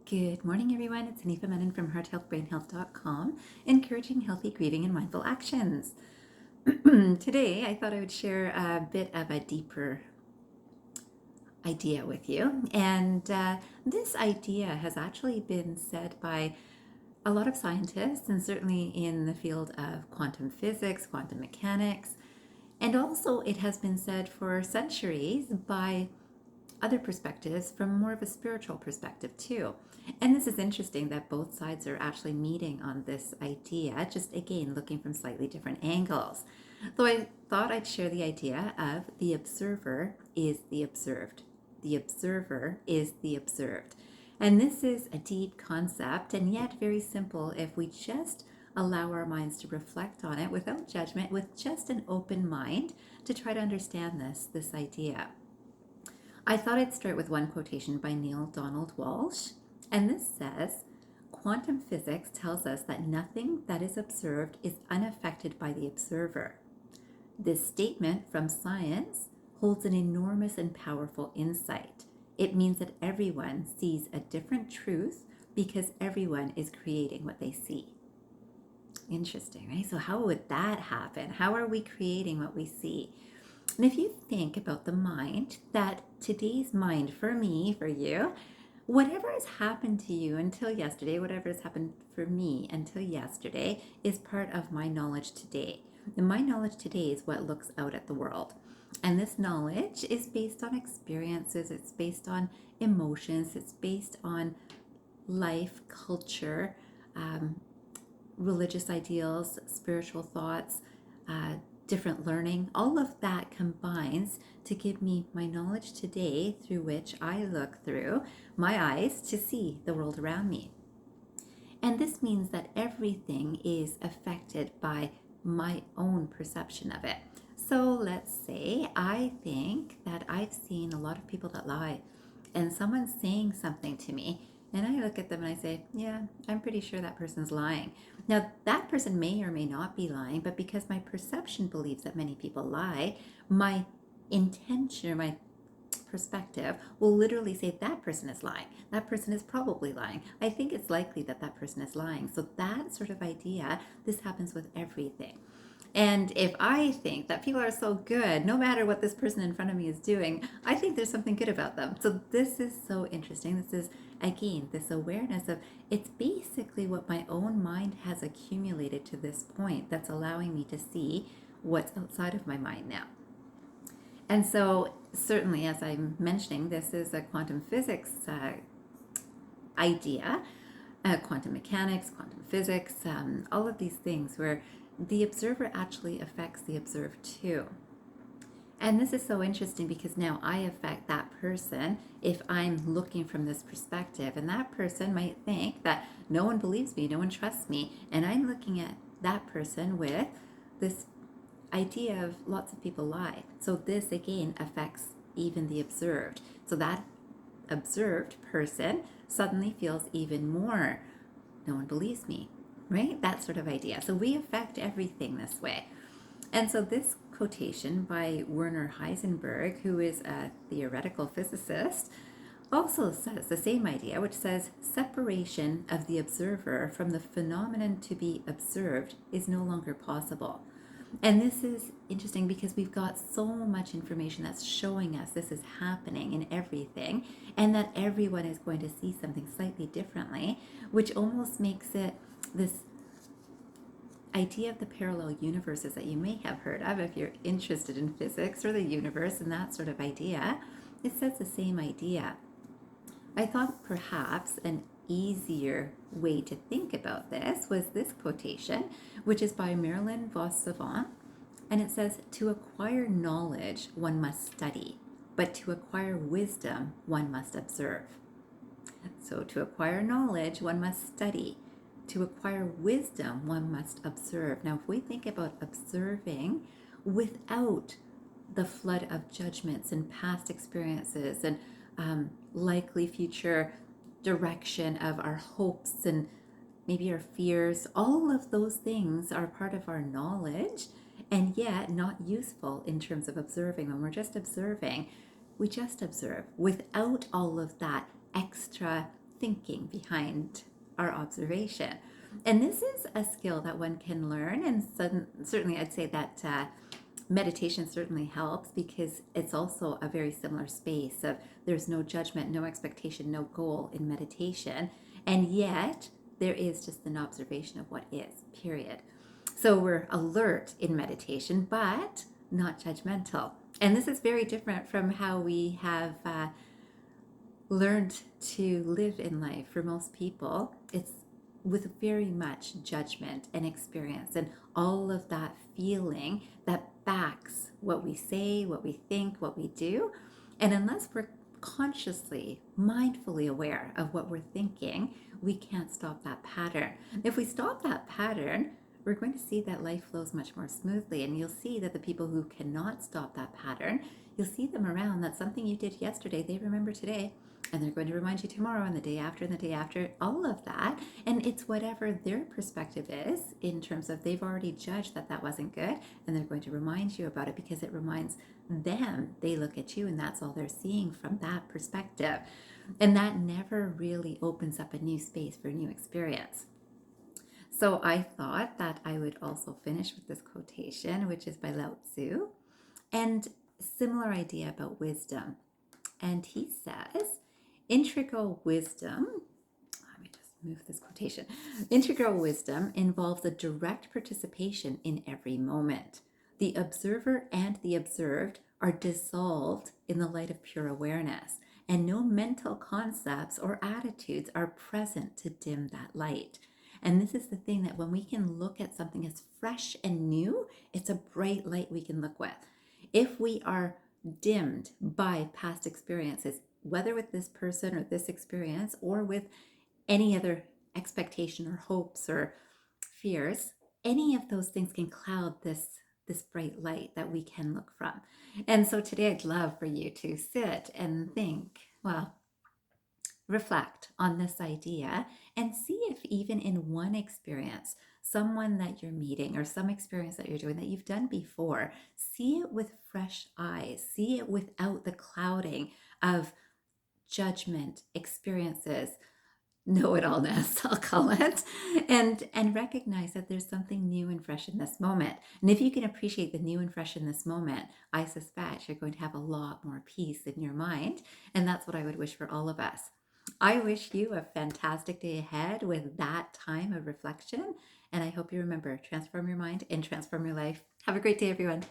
Good morning, everyone. It's Hanifa Menon from hearthealthbrainhealth.com, encouraging healthy grieving and mindful actions. Today, I thought I would share a bit of a deeper idea with you. And this idea has actually been said by a lot of scientists, and certainly in the field of quantum physics, quantum mechanics. And also, it has been said for centuries by other perspectives from more of a spiritual perspective too. And this is interesting that both sides are actually meeting on this idea, just again looking from slightly different angles. So I thought I'd share the idea of the observer is the observed. The observer is the observed. And this is a deep concept and yet very simple if we just allow our minds to reflect on it without judgment, with just an open mind to try to understand this idea. I thought I'd start with one quotation by Neil Donald Walsh, and this says, "Quantum physics tells us that nothing that is observed is unaffected by the observer. This statement from science holds an enormous and powerful insight. It means that everyone sees a different truth because everyone is creating what they see." Interesting, right? So how would that happen? How are we creating what we see? And if you think about the mind, that today's mind, for me, for you, whatever has happened to you until yesterday, whatever has happened for me until yesterday, is part of my knowledge today. And my knowledge today is what looks out at the world. And this knowledge is based on experiences, it's based on emotions, it's based on life, culture, religious ideals, spiritual thoughts, different learning. All of that combines to give me my knowledge today through which I look through my eyes to see the world around me. And this means that everything is affected by my own perception of it. So let's say I think that I've seen a lot of people that lie, and someone's saying something to me, and I look at them and I say, yeah, I'm pretty sure that person's lying. Now, that person may or may not be lying, but because my perception believes that many people lie, my intention or my perspective will literally say that person is lying. That person is probably lying. I think it's likely that that person is lying. So that sort of idea, this happens with everything. And if I think that people are so good, no matter what this person in front of me is doing, I think there's something good about them. So this is so interesting. This is, again, this awareness of, it's basically what my own mind has accumulated to this point that's allowing me to see what's outside of my mind now. And so certainly, as I'm mentioning, this is a quantum physics idea, quantum mechanics, quantum physics, all of these things where the observer actually affects the observed too. And this is so interesting because now I affect that person if I'm looking from this perspective. And that person might think that no one believes me, no one trusts me. And I'm looking at that person with this idea of lots of people lie. So this again affects even the observed. So that observed person suddenly feels even more, no one believes me, right? That sort of idea. So we affect everything this way. And so this quotation by Werner Heisenberg, who is a theoretical physicist, also says the same idea, which says separation of the observer from the phenomenon to be observed is no longer possible. And this is interesting because we've got so much information that's showing us this is happening in everything, and that everyone is going to see something slightly differently, which almost makes it this idea of the parallel universes that you may have heard of if you're interested in physics or the universe and that sort of idea. It says the same idea. I thought perhaps an easier way to think about this was this quotation, which is by Marilyn Vos Savant, and it says, "To acquire knowledge, one must study, but to acquire wisdom, one must observe." So to acquire knowledge, one must study. To acquire wisdom, one must observe. Now, if we think about observing without the flood of judgments and past experiences and likely future direction of our hopes and maybe our fears, all of those things are part of our knowledge and yet not useful in terms of observing. When we're just observing, we just observe without all of that extra thinking behind our observation. And this is a skill that one can learn. And certainly, I'd say that meditation certainly helps because it's also a very similar space of there's no judgment, no expectation, no goal in meditation. And yet, there is just an observation of what is, period. So we're alert in meditation, but not judgmental. And this is very different from how we have learned to live in life. For most people, it's with very much judgment and experience and all of that feeling that backs what we say, what we think, what we do. And unless we're consciously, mindfully aware of what we're thinking, we can't stop that pattern. If we stop that pattern, we're going to see that life flows much more smoothly. And you'll see that the people who cannot stop that pattern, you'll see them around. That's something you did yesterday, they remember today. And they're going to remind you tomorrow and the day after and the day after, all of that. And it's whatever their perspective is in terms of they've already judged that that wasn't good. And they're going to remind you about it because it reminds them. They look at you and that's all they're seeing from that perspective. And that never really opens up a new space for a new experience. So I thought that I would also finish with this quotation, which is by Lao Tzu, and similar idea about wisdom. And he says, integral wisdom, let me just move this quotation. Integral wisdom involves a direct participation in every moment. The observer and the observed are dissolved in the light of pure awareness, and no mental concepts or attitudes are present to dim that light. And this is the thing that when we can look at something as fresh and new, it's a bright light we can look with. If we are dimmed by past experiences, whether with this person or this experience or with any other expectation or hopes or fears, any of those things can cloud this bright light that we can look from. And so today I'd love for you to sit and think, well, reflect on this idea and see if even in one experience, someone that you're meeting or some experience that you're doing that you've done before, see it with fresh eyes, see it without the clouding of judgment, experiences, know-it-allness, I'll call it, and recognize that there's something new and fresh in this moment. And if you can appreciate the new and fresh in this moment, I suspect you're going to have a lot more peace in your mind. And that's what I would wish for all of us. I wish you a fantastic day ahead with that time of reflection. And I hope you remember, transform your mind and transform your life. Have a great day, everyone.